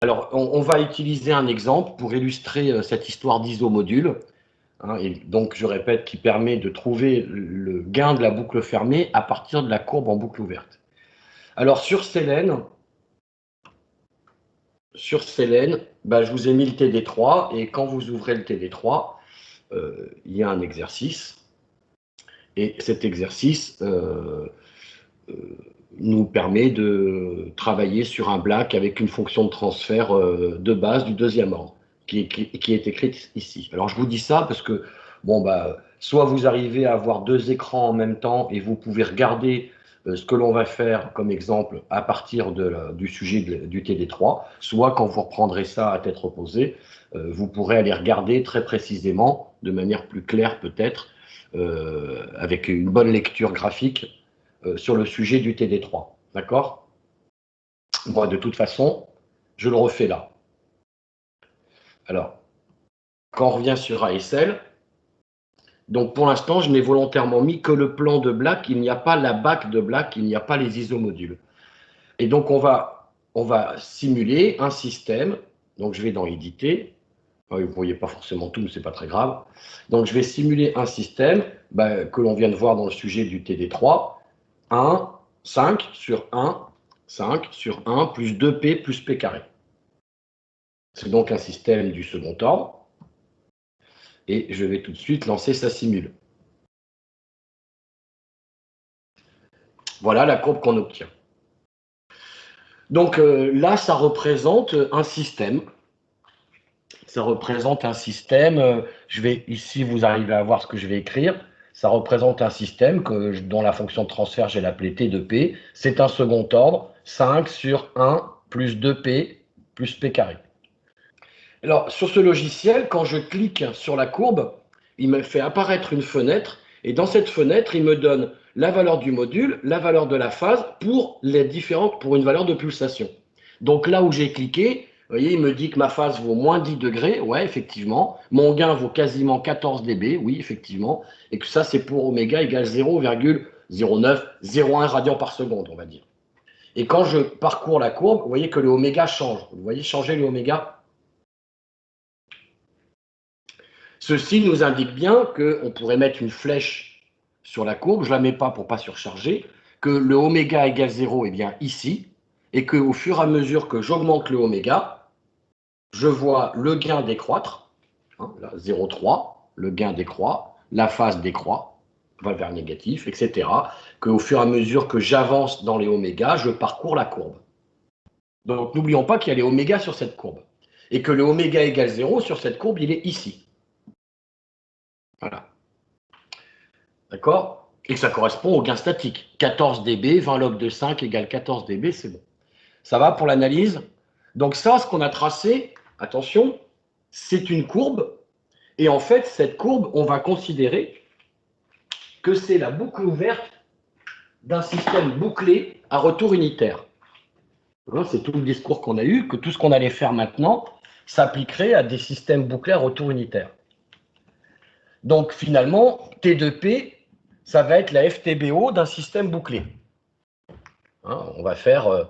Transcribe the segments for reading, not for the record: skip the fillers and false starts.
Alors, on va utiliser un exemple pour illustrer cette histoire d'isomodule. Hein, et donc, je répète, qui permet de trouver le gain de la boucle fermée à partir de la courbe en boucle ouverte. Alors, sur Selene, je vous ai mis le TD3, et quand vous ouvrez le TD3, il y a un exercice. Et cet exercice nous permet de travailler sur un black avec une fonction de transfert de base du deuxième ordre, qui est écrite ici. Alors je vous dis ça parce que, bon, soit vous arrivez à avoir deux écrans en même temps et vous pouvez regarder ce que l'on va faire comme exemple à partir du sujet du TD3, soit quand vous reprendrez ça à tête reposée, vous pourrez aller regarder très précisément, de manière plus claire peut-être, avec une bonne lecture graphique sur le sujet du TD3. D'accord? Moi, de toute façon, je le refais là. Alors, quand on revient sur ASL, donc pour l'instant, je n'ai volontairement mis que le plan de Black, il n'y a pas la bac de Black, il n'y a pas les isomodules. Et donc, on va simuler un système. Donc, je vais dans Éditer. Vous ne voyez pas forcément tout, mais ce n'est pas très grave. Donc, je vais simuler un système que l'on vient de voir dans le sujet du TD3. 1, 5 sur 1, 5 sur 1 plus 2P plus P carré. C'est donc un système du second ordre. Et je vais tout de suite lancer sa simule. Voilà la courbe qu'on obtient. Donc là, ça représente un système. Ça représente un système. Ici, vous arrivez à voir ce que je vais écrire. Ça représente un système dont la fonction de transfert, j'ai l'appelé T de P. C'est un second ordre, 5 sur 1 plus 2P plus P carré. Alors, sur ce logiciel, quand je clique sur la courbe, il me fait apparaître une fenêtre, et dans cette fenêtre, il me donne la valeur du module, la valeur de la phase pour une valeur de pulsation. Donc là où j'ai cliqué, vous voyez, il me dit que ma phase vaut moins 10 degrés, ouais, effectivement. Mon gain vaut quasiment 14 dB, oui, effectivement. Et que ça, c'est pour oméga égale 0,0901 radians par seconde, on va dire. Et quand je parcours la courbe, vous voyez que le oméga change. Vous voyez changer le oméga? Ceci nous indique bien qu'on pourrait mettre une flèche sur la courbe, je ne la mets pas pour ne pas surcharger, que le oméga égale 0 est bien ici, et qu'au fur et à mesure que j'augmente le oméga, je vois le gain décroître, hein, 0,3, le gain décroît, la phase décroît, va vers négatif, etc. Qu'au fur et à mesure que j'avance dans les oméga, je parcours la courbe. Donc n'oublions pas qu'il y a les oméga sur cette courbe, et que le oméga égale 0 sur cette courbe, il est ici. Voilà. D'accord? Et que ça correspond au gain statique. 14 dB, 20 log de 5 égale 14 dB, c'est bon. Ça va pour l'analyse? Donc ça, ce qu'on a tracé, attention, c'est une courbe. Et en fait, cette courbe, on va considérer que c'est la boucle ouverte d'un système bouclé à retour unitaire. C'est tout le discours qu'on a eu, que tout ce qu'on allait faire maintenant s'appliquerait à des systèmes bouclés à retour unitaire. Donc finalement, T2P, ça va être la FTBO d'un système bouclé. Hein, on va faire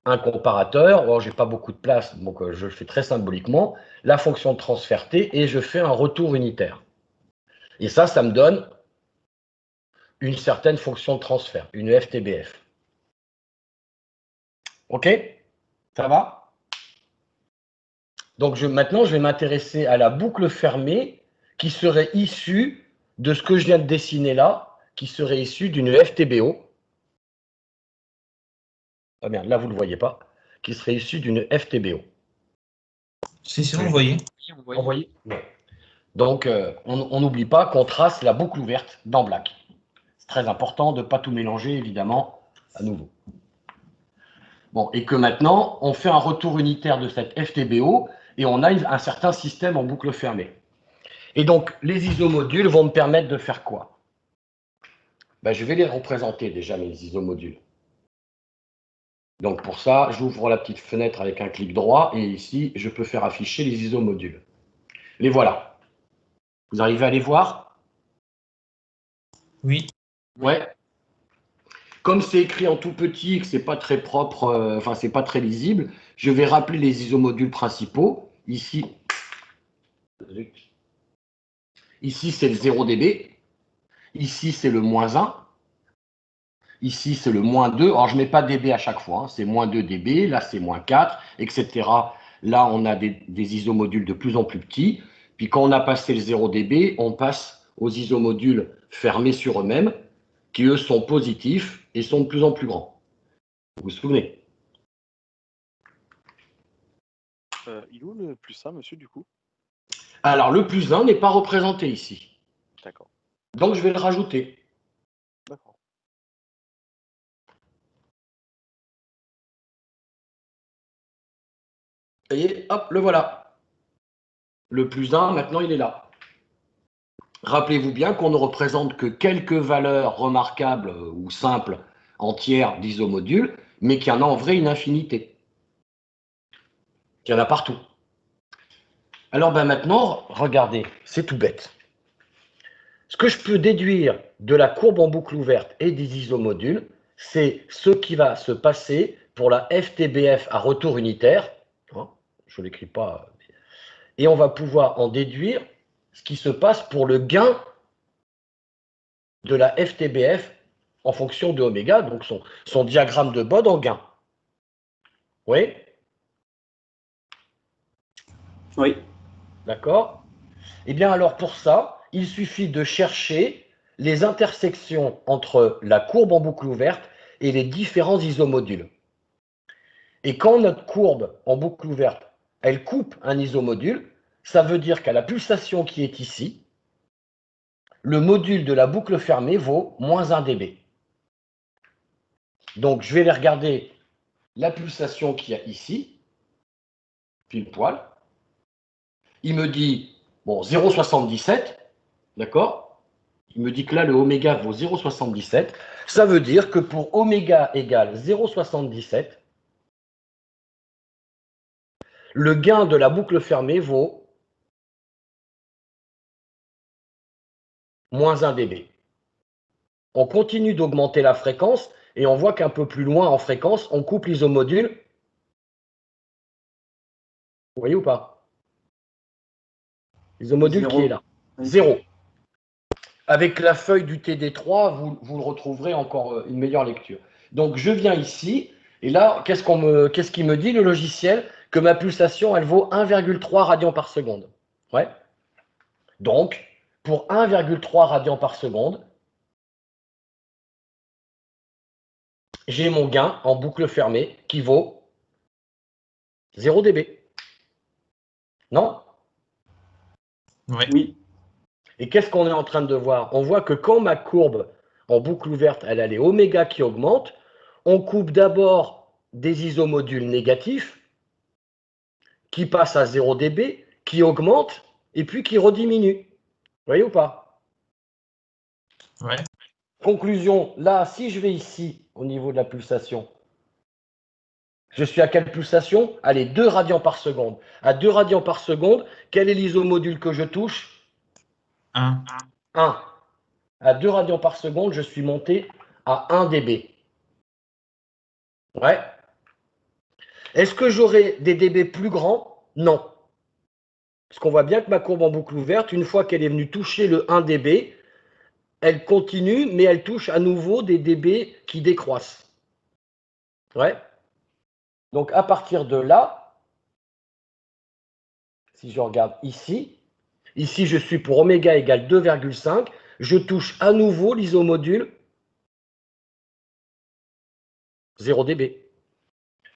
un comparateur. Bon, je n'ai pas beaucoup de place, donc je le fais très symboliquement. La fonction de transfert T, et je fais un retour unitaire. Et ça me donne une certaine fonction de transfert, une FTBF. OK? Ça va? Donc maintenant, je vais m'intéresser à la boucle fermée qui serait issue de ce que je viens de dessiner là, qui serait issue d'une FTBO. Ah merde, là, vous ne le voyez pas. Qui serait issue d'une FTBO. Si, vous voyez. Vous voyez? Donc, on n'oublie pas qu'on trace la boucle ouverte dans Black. C'est très important de ne pas tout mélanger, évidemment, à nouveau. Bon, et que maintenant, on fait un retour unitaire de cette FTBO et on a un certain système en boucle fermée. Et donc, les isomodules vont me permettre de faire quoi? Je vais les représenter déjà, mes isomodules. Donc, pour ça, j'ouvre la petite fenêtre avec un clic droit et ici, je peux faire afficher les isomodules. Les voilà. Vous arrivez à les voir? Oui. Ouais. Comme c'est écrit en tout petit et que c'est pas très propre, c'est pas très lisible, je vais rappeler les isomodules principaux. Ici c'est le 0 dB. Ici, c'est le moins 1. Ici, c'est le moins 2. Alors, je ne mets pas dB à chaque fois. Hein. C'est moins 2 dB. Là, c'est moins 4, etc. Là, on a des isomodules de plus en plus petits. Puis, quand on a passé le 0 dB, on passe aux isomodules fermés sur eux-mêmes, qui, eux, sont positifs et sont de plus en plus grands. Vous vous souvenez? Il est où le plus 1, monsieur, du coup? Alors, le plus 1 n'est pas représenté ici. D'accord. Donc, je vais le rajouter. D'accord. Vous voyez, hop, le voilà. Le plus 1, maintenant, il est là. Rappelez-vous bien qu'on ne représente que quelques valeurs remarquables ou simples entières d'isomodules, mais qu'il y en a en vrai une infinité. Qu'il y en a partout. Alors maintenant, regardez, c'est tout bête. Ce que je peux déduire de la courbe en boucle ouverte et des isomodules, c'est ce qui va se passer pour la FTBF à retour unitaire. Je ne l'écris pas. Et on va pouvoir en déduire ce qui se passe pour le gain de la FTBF en fonction de oméga, donc son diagramme de Bode en gain. Oui? Oui. D'accord? Eh bien alors pour ça, il suffit de chercher les intersections entre la courbe en boucle ouverte et les différents isomodules. Et quand notre courbe en boucle ouverte, elle coupe un isomodule, ça veut dire qu'à la pulsation qui est ici, le module de la boucle fermée vaut moins 1 dB. Donc je vais aller regarder la pulsation qu'il y a ici, pile poil. Il me dit, bon, 0,77, d'accord? Il me dit que là, le oméga vaut 0,77. Ça veut dire que pour oméga égale 0,77, le gain de la boucle fermée vaut moins 1 dB. On continue d'augmenter la fréquence et on voit qu'un peu plus loin en fréquence, on coupe l'isomodule. Vous voyez ou pas? L'isomodule qui est là. 0. Avec la feuille du TD3, vous le retrouverez encore une meilleure lecture. Donc je viens ici, et là, qu'est-ce qu'il me dit le logiciel? Que ma pulsation, elle vaut 1,3 radians par seconde. Ouais. Donc, pour 1,3 radians par seconde, j'ai mon gain en boucle fermée qui vaut 0 dB. Non? Oui. Et qu'est-ce qu'on est en train de voir? On voit que quand ma courbe en boucle ouverte, elle a les oméga qui augmentent, on coupe d'abord des isomodules négatifs qui passent à 0 dB, qui augmentent et puis qui rediminuent. Vous voyez ou pas? Ouais. Conclusion, là, si je vais ici au niveau de la pulsation, je suis à quelle pulsation? Allez, 2 radians par seconde. À 2 radians par seconde, quel est l'isomodule que je touche? 1. 1. À 2 radians par seconde, je suis monté à 1 dB. Ouais. Est-ce que j'aurai des dB plus grands? Non. Parce qu'on voit bien que ma courbe en boucle ouverte, une fois qu'elle est venue toucher le 1 dB, elle continue, mais elle touche à nouveau des dB qui décroissent. Ouais. Donc à partir de là, si je regarde ici, je suis pour oméga égale 2,5, je touche à nouveau l'isomodule 0 dB.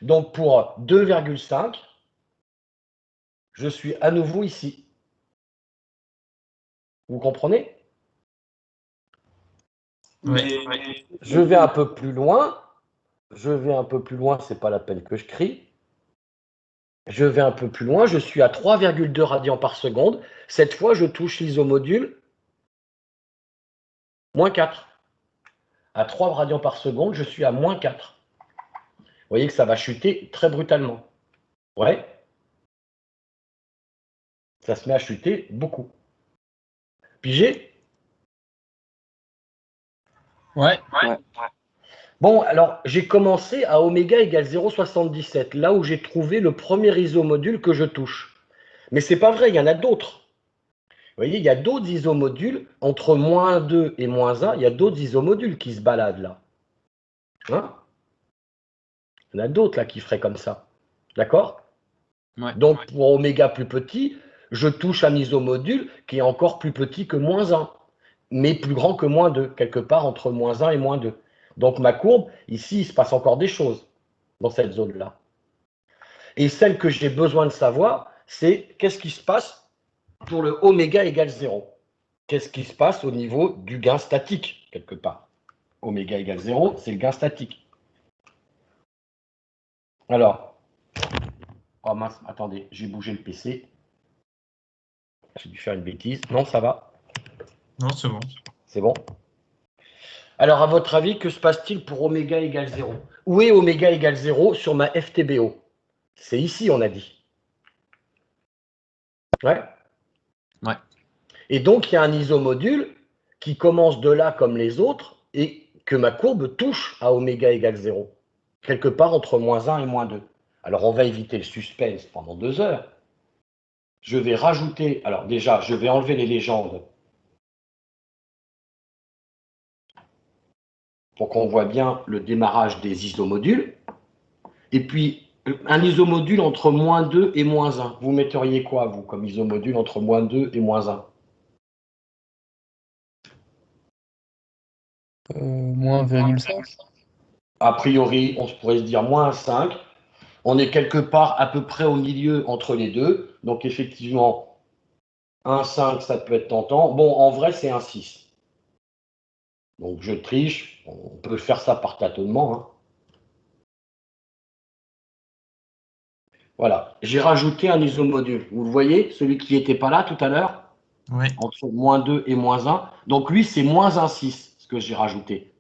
Donc pour 2,5, je suis à nouveau ici. Vous comprenez? Oui. Je vais un peu plus loin. C'est pas la peine que je crie. Je vais un peu plus loin, je suis à 3,2 radians par seconde. Cette fois, je touche l'isomodule moins 4. À 3 radians par seconde, je suis à moins 4. Vous voyez que ça va chuter très brutalement. Ouais. Ça se met à chuter beaucoup. Pigé? Ouais. Bon, alors j'ai commencé à oméga égale 0,77, là où j'ai trouvé le premier isomodule que je touche. Mais c'est pas vrai, il y en a d'autres. Vous voyez, il y a d'autres isomodules, entre moins 2 et moins 1, il y a d'autres isomodules qui se baladent là. Hein? Il y en a d'autres là qui feraient comme ça. D'accord? Ouais. Donc pour oméga plus petit, je touche un isomodule qui est encore plus petit que moins 1, mais plus grand que moins 2, quelque part entre moins 1 et moins 2. Donc ma courbe, ici, il se passe encore des choses dans cette zone-là. Et celle que j'ai besoin de savoir, c'est qu'est-ce qui se passe pour le oméga égale 0. Qu'est-ce qui se passe au niveau du gain statique, quelque part. Oméga égale 0, c'est le gain statique. Alors, oh mince, attendez, j'ai bougé le PC. J'ai dû faire une bêtise. Non, ça va. Non, c'est bon. C'est bon. Alors, à votre avis, que se passe-t-il pour oméga égale 0? Où est oméga égale 0 sur ma FTBO? C'est ici, on a dit. Ouais. Ouais. Et donc, il y a un isomodule qui commence de là comme les autres et que ma courbe touche à oméga égale 0, quelque part entre moins 1 et moins 2. Alors, on va éviter le suspense pendant 2 heures. Je vais rajouter, alors déjà, je vais enlever les légendes pour qu'on voit bien le démarrage des isomodules. Et puis, un isomodule entre moins 2 et moins 1. Vous metteriez quoi, vous, comme isomodule entre moins 2 et moins 1? Moins 1,5. A priori, on pourrait se dire moins 5. On est quelque part à peu près au milieu entre les deux. Donc, effectivement, 1,5, ça peut être tentant. Bon, en vrai, c'est 1,6. Donc, je triche. On peut faire ça par tâtonnement. Hein. Voilà. J'ai rajouté un isomodule. Vous le voyez, celui qui n'était pas là tout à l'heure, Oui. entre moins 2 et moins 1. Donc, lui, c'est moins 1,6, ce que j'ai rajouté.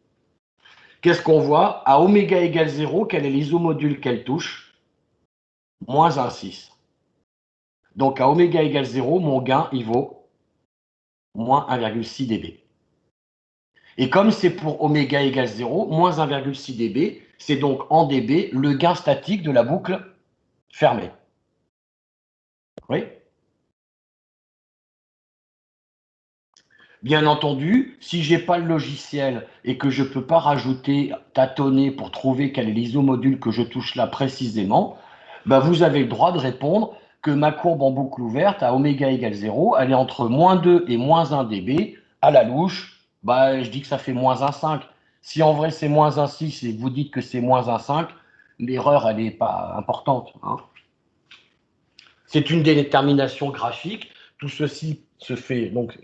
Qu'est-ce qu'on voit? À oméga égale 0, quel est l'isomodule qu'elle touche? Moins 1,6. Donc, à oméga égale 0, mon gain, il vaut moins 1,6 dB. Et comme c'est pour oméga égale 0, moins 1,6 dB, c'est donc en dB le gain statique de la boucle fermée. Oui? Bien entendu, si je n'ai pas le logiciel et que je ne peux pas rajouter, tâtonner pour trouver quel est l'isomodule que je touche là précisément, ben vous avez le droit de répondre que ma courbe en boucle ouverte à oméga égale 0, elle est entre moins 2 et moins 1 dB. À la louche, ben, je dis que ça fait moins 1,5. Si en vrai c'est moins 1,6 et que vous dites que c'est moins 1,5, l'erreur elle n'est pas importante. Hein. C'est une détermination graphique. Tout ceci se fait, donc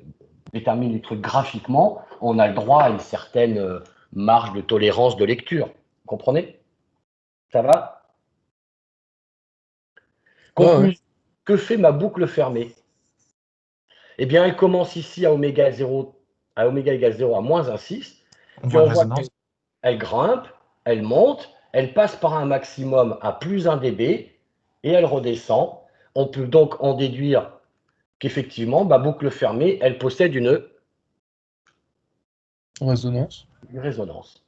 détermine les trucs graphiquement. On a le droit à une certaine marge de tolérance de lecture. Vous comprenez? Ça va? Conclusion. Ouais. Que fait ma boucle fermée? Eh bien, elle commence ici à oméga 0, à oméga égale 0 à moins 1,6. On Puis voit on la voit résonance. qu'elle grimpe, elle monte, elle passe par un maximum à plus 1 dB et elle redescend. On peut donc en déduire qu'effectivement, ma boucle fermée, elle possède une Résonance. résonance.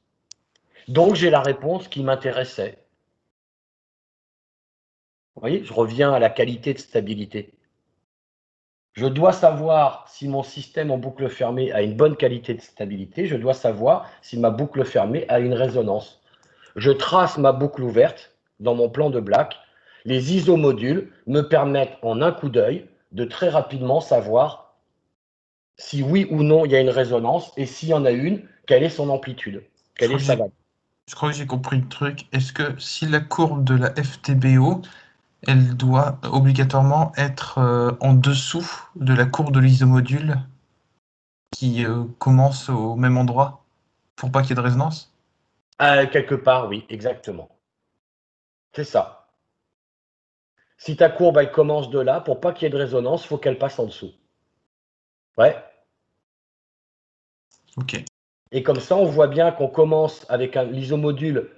Donc, j'ai la réponse qui m'intéressait. Vous voyez, je reviens à la qualité de stabilité. Je dois savoir si mon système en boucle fermée a une bonne qualité de stabilité. Je dois savoir si ma boucle fermée a une résonance. Je trace ma boucle ouverte dans mon plan de Black. Les isomodules me permettent en un coup d'œil de très rapidement savoir si oui ou non il y a une résonance et s'il y en a une, quelle est son amplitude, quelle est sa valeur. Je crois que j'ai compris le truc. Est-ce que si la courbe de la FTBO, elle doit obligatoirement être en dessous de la courbe de l'isomodule qui commence au même endroit pour pas qu'il y ait de résonance? Quelque part, oui, exactement. C'est ça. Si ta courbe, elle commence de là, pour pas qu'il y ait de résonance, il faut qu'elle passe en dessous. Ouais. Ok. Et comme ça, on voit bien qu'on commence avec l'isomodule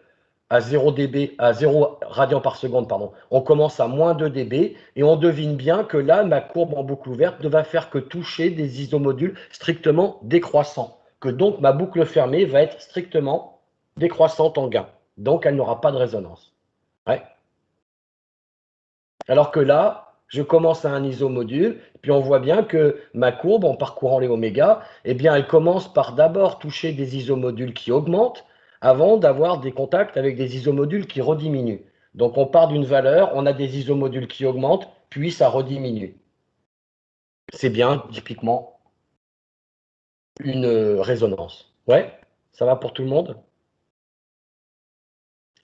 à 0 dB, à 0 radians par seconde, pardon. On commence à moins 2 dB et on devine bien que là, ma courbe en boucle ouverte ne va faire que toucher des isomodules strictement décroissants. Que donc ma boucle fermée va être strictement décroissante en gain. Donc, elle n'aura pas de résonance. Ouais. Alors que là, je commence à un isomodule, puis on voit bien que ma courbe, en parcourant les oméga, eh bien, elle commence par d'abord toucher des isomodules qui augmentent avant d'avoir des contacts avec des isomodules qui rediminuent. Donc, on part d'une valeur, on a des isomodules qui augmentent, puis ça rediminue. C'est bien, typiquement, une résonance. Ouais, ça va pour tout le monde?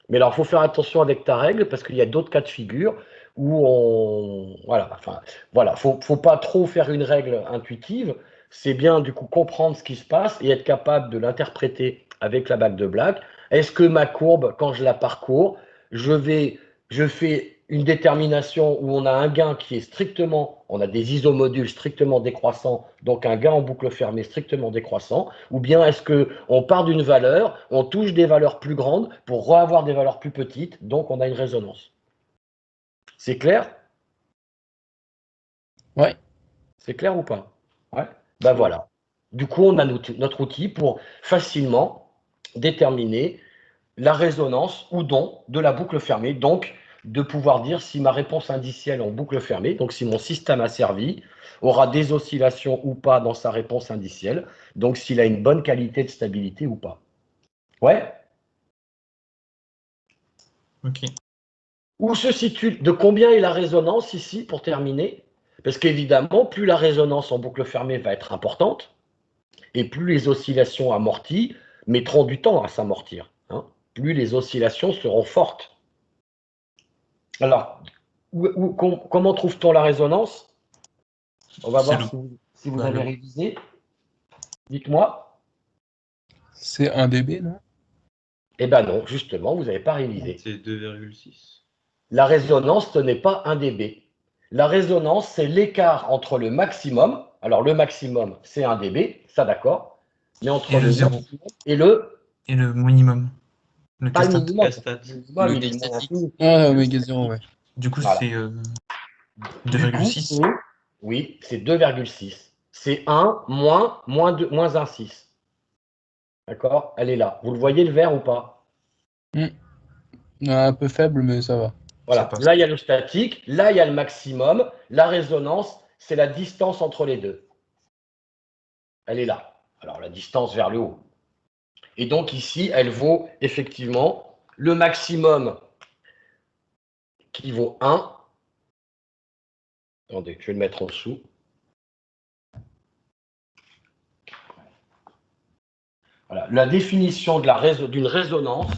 Mais alors, il faut faire attention avec ta règle parce qu'il y a d'autres cas de figure où on. Voilà, enfin, voilà, faut pas trop faire une règle intuitive. C'est bien, du coup, comprendre ce qui se passe et être capable de l'interpréter avec la bague de Black. Est-ce que ma courbe, quand je la parcours, je fais une détermination où on a un gain qui est strictement, on a des isomodules strictement décroissants, donc un gain en boucle fermée strictement décroissant, ou bien est-ce qu'on part d'une valeur, on touche des valeurs plus grandes pour reavoir des valeurs plus petites, donc on a une résonance. C'est clair? Ouais. C'est clair ou pas? Ouais. Ben voilà. Du coup, on a notre outil pour facilement déterminer la résonance ou non de la boucle fermée, donc de pouvoir dire si ma réponse indicielle en boucle fermée, donc si mon système asservi aura des oscillations ou pas dans sa réponse indicielle, donc s'il a une bonne qualité de stabilité ou pas. Ouais? Ok. Où se situe, de combien est la résonance ici pour terminer? Parce qu'évidemment, plus la résonance en boucle fermée va être importante, et plus les oscillations amorties mettront du temps à s'amortir, hein, plus les oscillations seront fortes. Alors, comment trouve-t-on la résonance? On va C'est voir le- si vous bah, avez le- révisé. Dites-moi. C'est 1 dB, non? Eh bien non, justement, vous n'avez pas révisé. C'est 2,6. La résonance, ce n'est pas 1 dB. La résonance, c'est l'écart entre le maximum. Alors, le maximum, c'est 1 dB, ça d'accord. Mais entre Et le le zéro. maximum et le. Et le minimum. Le Pas le castat. minimum. Castat. Le minimum, Le il est moins infini. Ah, oméga 0, ouais. Du coup, Voilà. c'est Du coup, 2,6. oui, c'est 2,6. C'est 1 moins 1,6. D'accord? Elle est là. Vous le voyez le vert ou pas? Un peu faible, mais ça va. Ça Voilà. passe. Là, il y a le statique. Là, il y a le maximum. La résonance, c'est la distance entre les deux. Elle est là. Alors, la distance vers le haut. Et donc, ici, elle vaut effectivement le maximum qui vaut 1. Attendez, je vais le mettre en dessous. Voilà. La définition d'une résonance.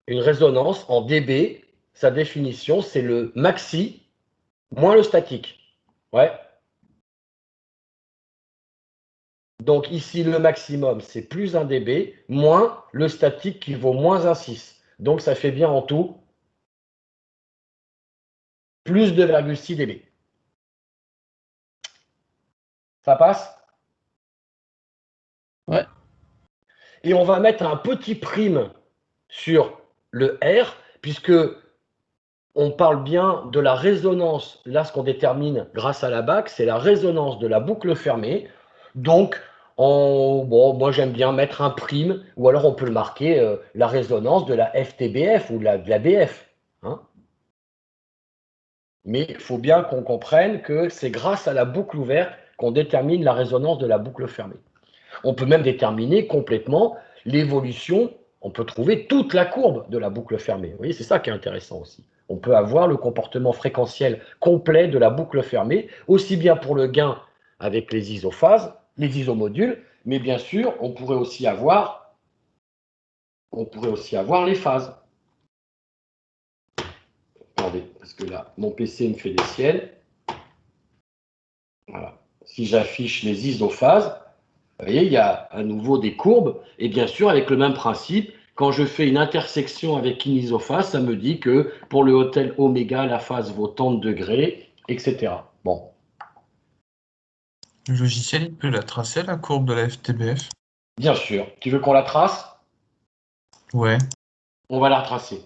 Une résonance en dB, sa définition, c'est le maxi moins le statique. Ouais. Donc ici, le maximum, c'est plus 1 dB, moins le statique qui vaut moins 1,6. Donc ça fait bien en tout plus 2,6 dB. Ça passe? Ouais. Et on va mettre un petit prime sur le R, puisque on parle bien de la résonance. Là, ce qu'on détermine grâce à la BAC, c'est la résonance de la boucle fermée. Donc, moi j'aime bien mettre un prime, ou alors on peut le marquer la résonance de la FTBF ou de la BF. Hein. Mais il faut bien qu'on comprenne que c'est grâce à la boucle ouverte qu'on détermine la résonance de la boucle fermée. On peut même déterminer complètement l'évolution, on peut trouver toute la courbe de la boucle fermée. Vous voyez, c'est ça qui est intéressant aussi. On peut avoir le comportement fréquentiel complet de la boucle fermée, aussi bien pour le gain avec les isophases, les isomodules, mais bien sûr, on pourrait aussi avoir les phases. Attendez, parce que là, mon PC me fait des siennes. Voilà. Si j'affiche les isophases, vous voyez, il y a à nouveau des courbes, et bien sûr, avec le même principe, quand je fais une intersection avec une isophase, ça me dit que pour le hôtel oméga, la phase vaut tant de degrés, etc. Bon. Le logiciel, il peut la tracer, la courbe de la FTBF? Bien sûr. Tu veux qu'on la trace? Ouais. On va la retracer.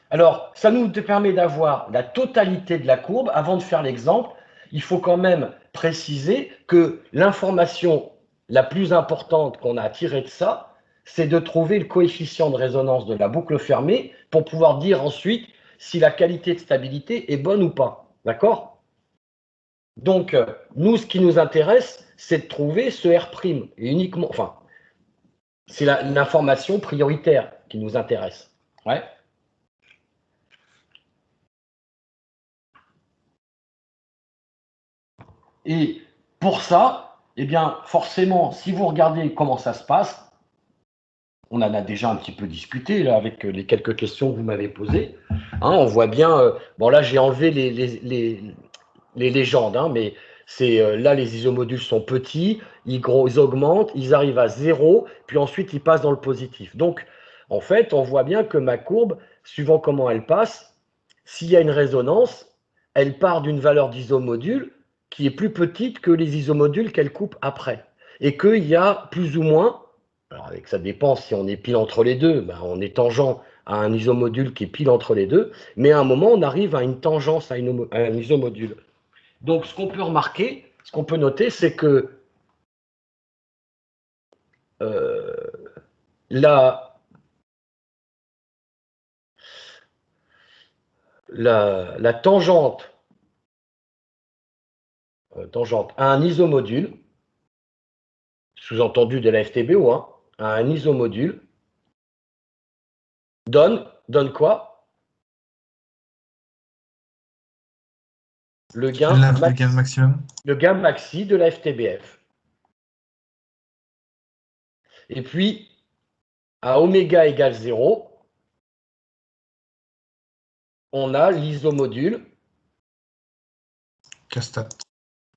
Alors, ça nous permet d'avoir la totalité de la courbe. Avant de faire l'exemple, il faut quand même préciser que l'information la plus importante qu'on a à tirer de ça, c'est de trouver le coefficient de résonance de la boucle fermée pour pouvoir dire ensuite si la qualité de stabilité est bonne ou pas. D'accord? Donc, nous, ce qui nous intéresse, c'est de trouver ce R', et uniquement, enfin, c'est l'information prioritaire qui nous intéresse. Ouais. Et pour ça, eh bien, forcément, si vous regardez comment ça se passe, on en a déjà un petit peu discuté là, avec les quelques questions que vous m'avez posées. Hein, on voit bien, bon là j'ai enlevé les légendes, hein, mais là les isomodules sont petits, ils augmentent, ils arrivent à 0, puis ensuite ils passent dans le positif. Donc en fait, on voit bien que ma courbe, suivant comment elle passe, s'il y a une résonance, elle part d'une valeur d'isomodule qui est plus petite que les isomodules qu'elle coupe après. Et qu'il y a plus ou moins, alors ça dépend si on est pile entre les deux, ben on est tangent à un isomodule qui est pile entre les deux, mais à un moment on arrive à une tangence à un isomodule. Donc, ce qu'on peut remarquer, ce qu'on peut noter, c'est que la tangente, à un isomodule, sous-entendu de la FTBO, hein, à un isomodule, donne quoi? Le gain, Le gain maximum. le gain maxi de la FTBF. Et puis, à oméga égale 0, on a l'isomodule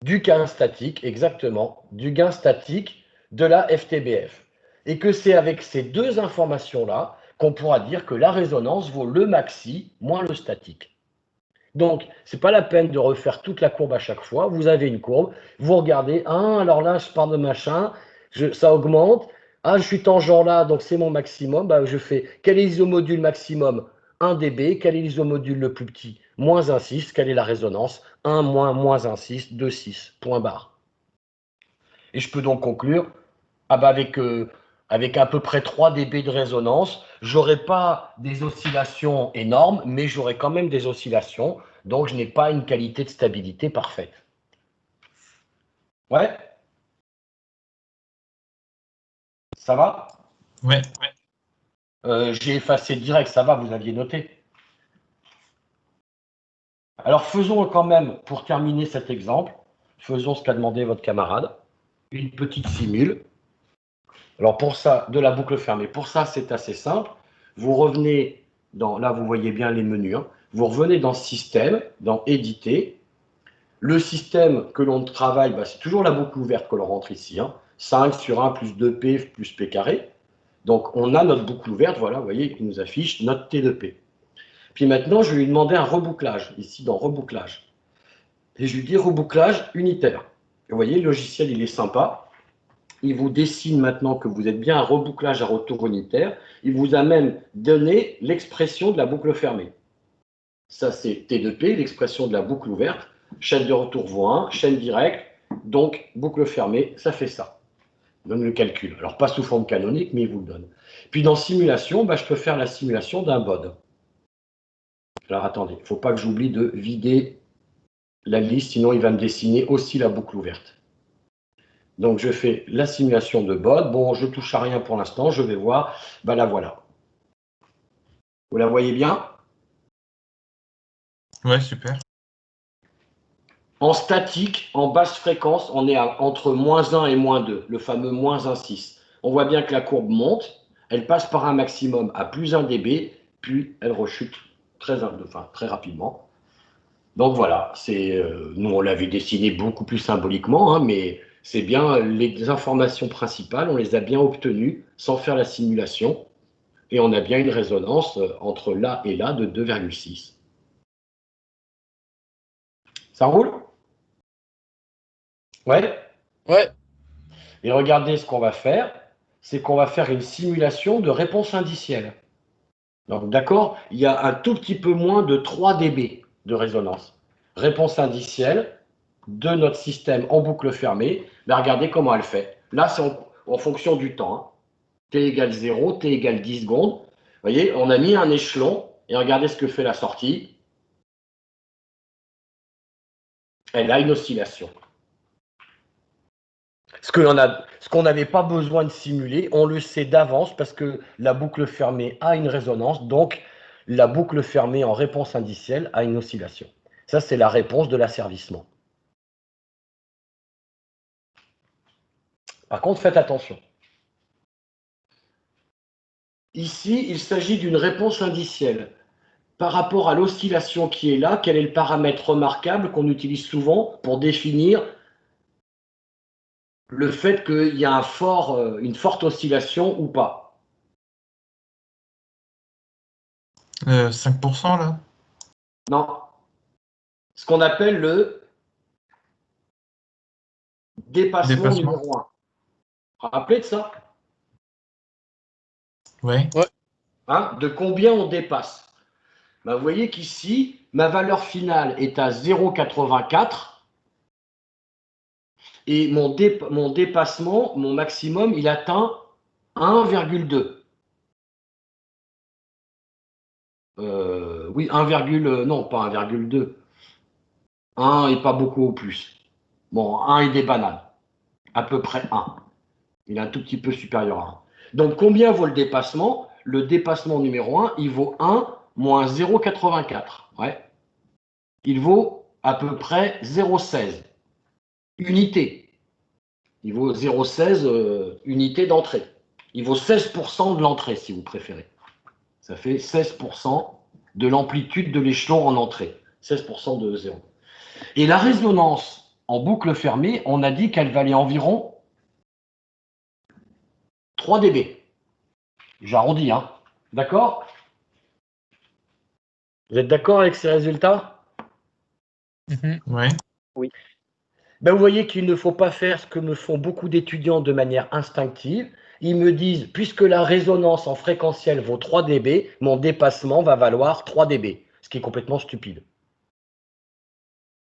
du gain statique, exactement, du gain statique de la FTBF. Et que c'est avec ces deux informations-là qu'on pourra dire que la résonance vaut le maxi moins le statique. Donc, ce n'est pas la peine de refaire toute la courbe à chaque fois. Vous avez une courbe, vous regardez, alors là, je pars de machin, ça augmente, je suis tangent là, donc c'est mon maximum, je fais quel est l'isomodule maximum? 1 dB, quel est l'isomodule le plus petit? Moins 1,6, quelle est la résonance? 1 moins 1,6, 2,6, point barre. Et je peux donc conclure, avec à peu près 3 dB de résonance, j'aurai pas des oscillations énormes, mais j'aurai quand même des oscillations, donc je n'ai pas une qualité de stabilité parfaite. Ouais? Ça va? Ouais. J'ai effacé direct, ça va, vous aviez noté. Alors faisons quand même, pour terminer cet exemple, faisons ce qu'a demandé votre camarade, une petite simule. Alors pour ça, de la boucle fermée, pour ça c'est assez simple. Vous revenez là vous voyez bien les menus, hein. Vous revenez dans Système, dans Éditer. Le système que l'on travaille, c'est toujours la boucle ouverte que l'on rentre ici, hein. 5 sur 1 plus 2P plus P carré. Donc on a notre boucle ouverte, voilà, vous voyez, il nous affiche notre T de P. Puis maintenant, je vais lui demander un rebouclage, ici dans Rebouclage. Et je lui dis rebouclage unitaire. Et vous voyez, le logiciel, il est sympa. Il vous dessine maintenant que vous êtes bien un rebouclage à retour unitaire. Il vous a même donné l'expression de la boucle fermée. Ça, c'est T de P, l'expression de la boucle ouverte. Chaîne de retour vaut 1, chaîne directe, donc boucle fermée, ça fait ça. Il donne le calcul. Alors, pas sous forme canonique, mais il vous le donne. Puis dans simulation, je peux faire la simulation d'un BOD. Alors, attendez, il ne faut pas que j'oublie de vider la liste, sinon il va me dessiner aussi la boucle ouverte. Donc, je fais la simulation de BOD. Bon, je ne touche à rien pour l'instant, je vais voir. La voilà. Vous la voyez bien? Ouais, super. En statique, en basse fréquence, on est entre -1 et -2, le fameux -1,6. On voit bien que la courbe monte, elle passe par un maximum à plus 1 dB, puis elle rechute très rapidement. Donc voilà, nous on l'avait dessiné beaucoup plus symboliquement, hein, mais c'est bien les informations principales, on les a bien obtenues sans faire la simulation, et on a bien une résonance entre là et là de 2,6. Ça roule? Ouais? Ouais. Et regardez ce qu'on va faire, c'est qu'on va faire une simulation de réponse indicielle. Donc d'accord, il y a un tout petit peu moins de 3 dB de résonance. Réponse indicielle de notre système en boucle fermée, regardez comment elle fait. Là, c'est en fonction du temps. Hein. T égale 0, T égale 10 secondes. Vous voyez, on a mis un échelon et regardez ce que fait la sortie. Elle a une oscillation. Ce qu'on n'avait pas besoin de simuler, on le sait d'avance parce que la boucle fermée a une résonance, donc la boucle fermée en réponse indicielle a une oscillation. Ça, c'est la réponse de l'asservissement. Par contre, faites attention. Ici, il s'agit d'une réponse indicielle. Par rapport à l'oscillation qui est là, quel est le paramètre remarquable qu'on utilise souvent pour définir le fait qu'il y a une forte oscillation ou pas? 5% là? Non. Ce qu'on appelle le dépassement numéro 1. Vous vous rappelez de ça? Ouais. Hein? De combien on dépasse? Ben, vous voyez qu'ici, ma valeur finale est à 0,84 et mon dépassement, mon maximum, il atteint 1,2. Oui, 1, non, pas 1,2. 1 et pas beaucoup au plus. Bon, 1 et des bananes. À peu près 1. Il est un tout petit peu supérieur à 1. Donc, combien vaut le dépassement? Le dépassement numéro 1, il vaut 1 moins 0,84. Ouais. Il vaut à peu près 0,16 unités. Il vaut 0,16 unités d'entrée. Il vaut 16% de l'entrée, si vous préférez. Ça fait 16% de l'amplitude de l'échelon en entrée. 16% de 0. Et la résonance en boucle fermée, on a dit qu'elle valait environ 3 dB. J'arrondis, hein. D'accord? Vous êtes d'accord avec ces résultats? Ouais. Oui. Ben, vous voyez qu'il ne faut pas faire ce que me font beaucoup d'étudiants de manière instinctive. Ils me disent, puisque la résonance en fréquentiel vaut 3 dB, mon dépassement va valoir 3 dB, ce qui est complètement stupide.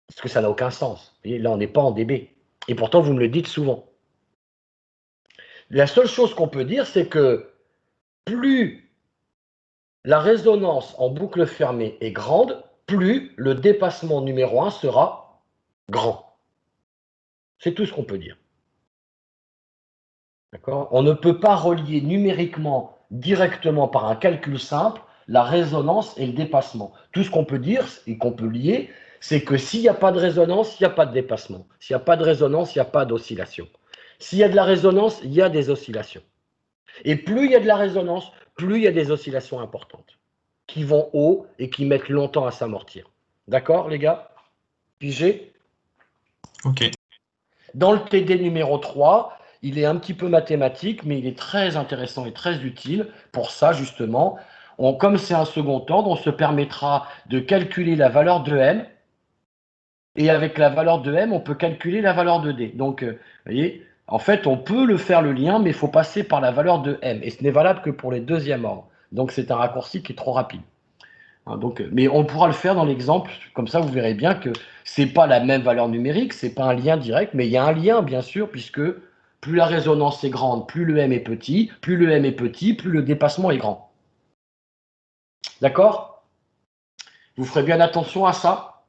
Parce que ça n'a aucun sens. Et là, on n'est pas en dB. Et pourtant, vous me le dites souvent. La seule chose qu'on peut dire, c'est que plus la résonance en boucle fermée est grande, plus le dépassement numéro 1 sera grand. C'est tout ce qu'on peut dire. D'accord? On ne peut pas relier numériquement, directement par un calcul simple, la résonance et le dépassement. Tout ce qu'on peut dire et qu'on peut lier, c'est que s'il n'y a pas de résonance, il n'y a pas de dépassement. S'il n'y a pas de résonance, il n'y a pas d'oscillation. S'il y a de la résonance, il y a des oscillations. Et plus il y a de la résonance, plus il y a des oscillations importantes, qui vont haut et qui mettent longtemps à s'amortir. D'accord, les gars? Pigé? Ok. Dans le TD numéro 3, il est un petit peu mathématique, mais il est très intéressant et très utile pour ça, justement. Comme c'est un second ordre, on se permettra de calculer la valeur de M, et avec la valeur de M, on peut calculer la valeur de D. Donc, vous voyez, en fait, on peut le faire le lien, mais il faut passer par la valeur de M, et ce n'est valable que pour les deuxièmes ordres. Donc, c'est un raccourci qui est trop rapide. Hein, donc, mais on pourra le faire dans l'exemple, comme ça vous verrez bien que ce n'est pas la même valeur numérique, ce n'est pas un lien direct, mais il y a un lien bien sûr, puisque plus la résonance est grande, plus le M est petit, plus le M est petit, plus le dépassement est grand. D'accord? Vous ferez bien attention à ça.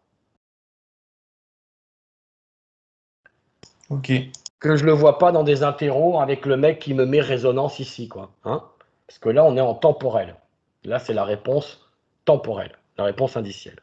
Ok. Que je ne le vois pas dans des interros avec le mec qui me met résonance ici, quoi. Hein? Parce que là, on est en temporel. Là, c'est la réponse temporelle, la réponse indicielle.